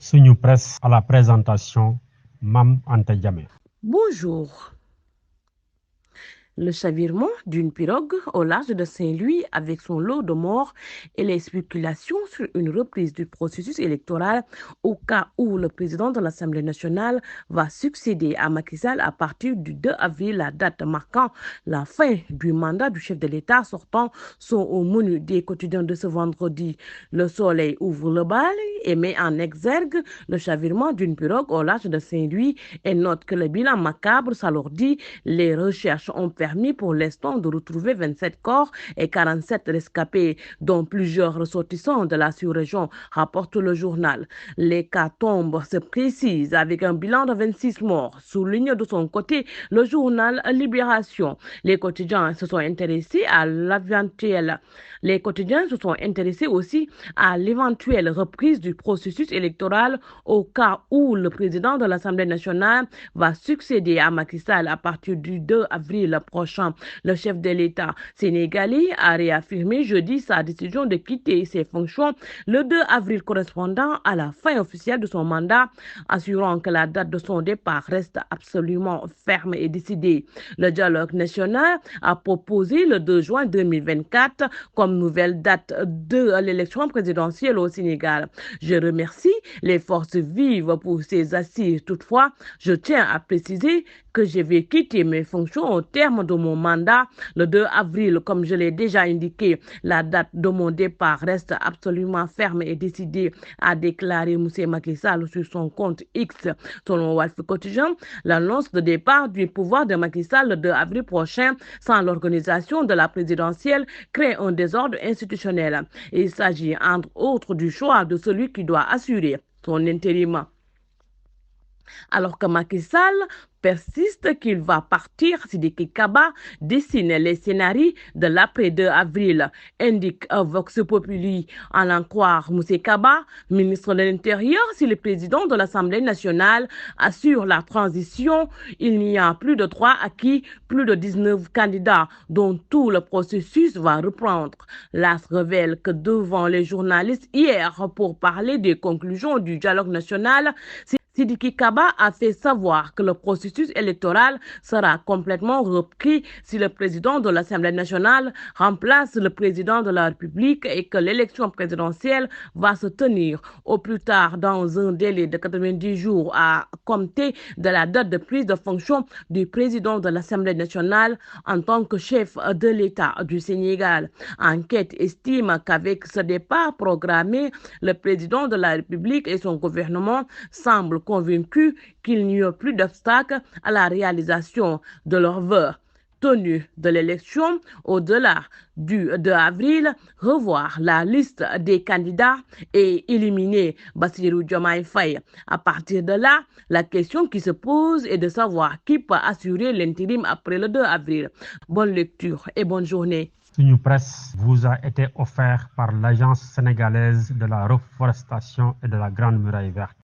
Suñu presse à la présentation, Mam Anta Diamé. Bonjour. Le chavirement d'une pirogue au large de Saint-Louis avec son lot de morts et les spéculations sur une reprise du processus électoral au cas où le président de l'Assemblée nationale va succéder à Macky Sall à partir du 2 avril, la date marquant la fin du mandat du chef de l'État sortant, sont au menu des quotidiens de ce vendredi. Le Soleil ouvre le bal et met en exergue le chavirement d'une pirogue au large de Saint-Louis et note que le bilan macabre s'alourdit. Les recherches ont permis pour l'instant de retrouver 27 corps et 47 rescapés, dont plusieurs ressortissants de la sous-région, rapporte le journal. L'hécatombe se précise avec un bilan de 26 morts, souligne de son côté le journal Libération. Les quotidiens se sont intéressés à Les quotidiens se sont intéressés aussi à l'éventuelle reprise du processus électoral au cas où le président de l'Assemblée nationale va succéder à Macky Sall à partir du 2 avril prochain. Le chef de l'État sénégalais a réaffirmé jeudi sa décision de quitter ses fonctions le 2 avril correspondant à la fin officielle de son mandat, assurant que la date de son départ reste absolument ferme et décidée. Le dialogue national a proposé le 2 juin 2024 comme nouvelle date de l'élection présidentielle au Sénégal. Je remercie les forces vives pour ces assises. Toutefois, je tiens à préciser que je vais quitter mes fonctions au terme de mon mandat le 2 avril. Comme je l'ai déjà indiqué, la date de mon départ reste absolument ferme et décidée, a déclaré M. Macky Sall sur son compte X. Selon Walf Quotidien, l'annonce de départ du pouvoir de Macky Sall le 2 avril prochain sans l'organisation de la présidentielle crée un désordre institutionnel. Il s'agit entre autres du choix de celui qui doit assurer son intérim. Alors que Macky Sall persiste qu'il va partir, Sidiki Kaba dessine les scénarios de l'après-2 avril, indique Vox Populi. En en croire M. Kaba, ministre de l'Intérieur, si le président de l'Assemblée nationale assure la transition, il n'y a plus de 3 acquis, plus de 19 candidats dont tout le processus va reprendre. L'AS révèle que devant les journalistes hier pour parler des conclusions du dialogue national, Sidiki Kaba a fait savoir que le processus électoral sera complètement repris si le président de l'Assemblée nationale remplace le président de la République et que l'élection présidentielle va se tenir au plus tard dans un délai de 90 jours à compter de la date de prise de fonction du président de l'Assemblée nationale en tant que chef de l'État du Sénégal. Enquête estime qu'avec ce départ programmé, le président de la République et son gouvernement semblent convaincus qu'il n'y a plus d'obstacle à la réalisation de leurs vœux. Tenue de l'élection, au-delà du 2 avril, revoir la liste des candidats et éliminer Bassirou Diomaye Faye. À partir de là, la question qui se pose est de savoir qui peut assurer l'intérim après le 2 avril. Bonne lecture et bonne journée. Suñu presse vous a été offert par l'Agence sénégalaise de la reforestation et de la Grande Muraille Verte.